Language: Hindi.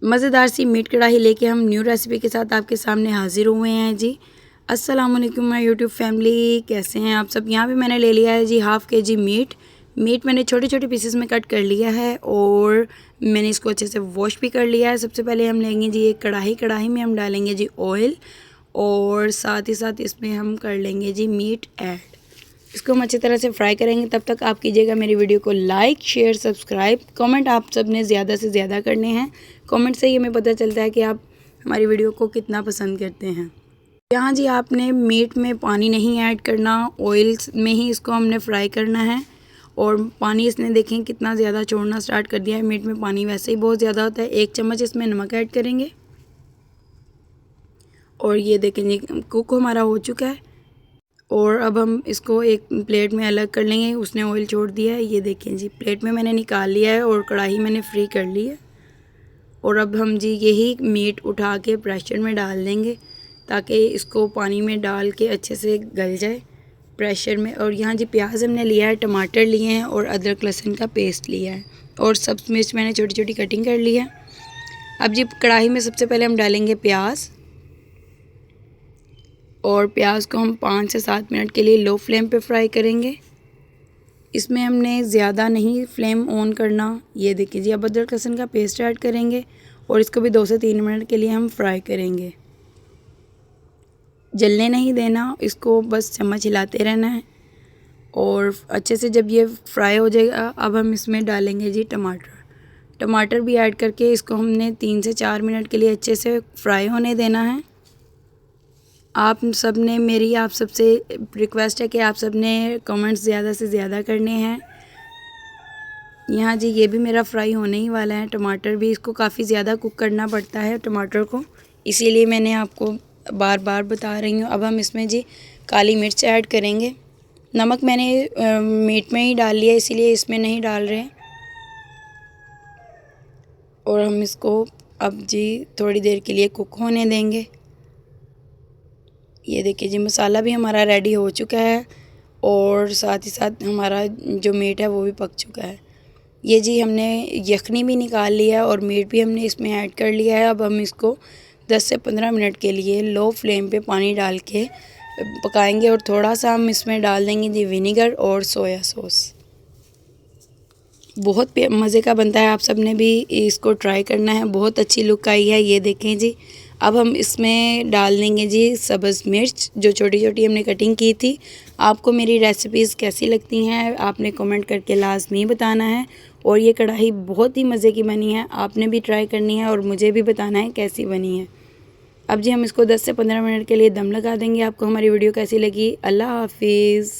मज़ेदार सी मीट कढ़ाई लेके हम न्यू रेसिपी के साथ आपके सामने हाजिर हुए हैं जी। अस्सलाम वालेकुम माय यूट्यूब फैमिली, कैसे हैं आप सब। यहाँ पे मैंने ले लिया है जी हाफ़ kg मीट मैंने छोटे छोटे पीसेस में कट कर लिया है और मैंने इसको अच्छे से वॉश भी कर लिया है। सबसे पहले हम लेंगे जी एक कढ़ाई में हम डालेंगे जी ऑयल और साथ ही साथ इसमें हम कर लेंगे जी मीट ऐड। इसको हम अच्छी तरह से फ्राई करेंगे। तब तक आप कीजिएगा मेरी वीडियो को लाइक, शेयर, सब्सक्राइब, कमेंट आप सब ने ज़्यादा से ज़्यादा करने हैं। कमेंट से ही हमें पता चलता है कि आप हमारी वीडियो को कितना पसंद करते हैं। यहाँ जी आपने मीट में पानी नहीं ऐड करना, ऑयल में ही इसको हमने फ्राई करना है। और पानी इसने देखें कितना ज़्यादा छोड़ना स्टार्ट कर दिया है। मीट में पानी वैसे ही बहुत ज़्यादा होता है। 1 चम्मच इसमें नमक ऐड करेंगे और ये देखें जी कुक हमारा हो चुका है। और अब हम इसको एक प्लेट में अलग कर लेंगे। उसने ऑयल छोड़ दिया है, ये देखें जी प्लेट में मैंने निकाल लिया है और कढ़ाई मैंने फ्री कर ली है। और अब हम जी यही मीट उठा के प्रेशर में डाल देंगे ताकि इसको पानी में डाल के अच्छे से गल जाए प्रेशर में। और यहाँ जी प्याज हमने लिया है, टमाटर लिए हैं और अदरक लहसुन का पेस्ट लिया है और सब मिर्च मैंने छोटी छोटी कटिंग कर ली है। अब जी कढ़ाई में सबसे पहले हम डालेंगे प्याज और प्याज को हम 5 से 7 मिनट के लिए लो फ्लेम पे फ्राई करेंगे। इसमें हमने ज़्यादा नहीं फ्लेम ऑन करना। ये देखिए जी अब अदरक लहसुन का पेस्ट ऐड करेंगे और इसको भी 2 से 3 मिनट के लिए हम फ्राई करेंगे। जलने नहीं देना, इसको बस चम्मच हिलाते रहना है। और अच्छे से जब ये फ्राई हो जाएगा अब हम इसमें डालेंगे जी टमाटर भी ऐड करके इसको हमने 3 से 4 मिनट के लिए अच्छे से फ्राई होने देना है। आप सब ने मेरी आप सबसे रिक्वेस्ट है कि आप सब ने कमेंट्स ज़्यादा से ज़्यादा करने हैं। यहाँ जी ये भी मेरा फ्राई होने ही वाला है। टमाटर भी इसको काफ़ी ज़्यादा कुक करना पड़ता है टमाटर को, इसीलिए मैंने आपको बार बार बता रही हूँ। अब हम इसमें जी काली मिर्च ऐड करेंगे। नमक मैंने मीट में ही डाल लिया इसीलिए इसमें नहीं डाल रहे। और हम इसको अब जी थोड़ी देर के लिए कुक होने देंगे। ये देखिए जी मसाला भी हमारा रेडी हो चुका है और साथ ही साथ हमारा जो मीट है वो भी पक चुका है। ये जी हमने यखनी भी निकाल लिया है और मीट भी हमने इसमें ऐड कर लिया है। अब हम इसको 10 से 15 मिनट के लिए लो फ्लेम पे पानी डाल के पकाएंगे और थोड़ा सा हम इसमें डाल देंगे जी विनेगर और सोया सॉस। बहुत मज़े का बनता है, आप सब ने भी इसको ट्राई करना है। बहुत अच्छी लुक आई है, ये देखें जी। अब हम इसमें डाल देंगे जी सब्ज़ मिर्च जो छोटी छोटी हमने कटिंग की थी। आपको मेरी रेसिपीज़ कैसी लगती हैं आपने कमेंट करके लाजमी बताना है। और ये कढ़ाई बहुत ही मज़े की बनी है, आपने भी ट्राई करनी है और मुझे भी बताना है कैसी बनी है। अब जी हम इसको 10 से 15 मिनट के लिए दम लगा देंगे। आपको हमारी वीडियो कैसी लगी? अल्लाह हाफिज़।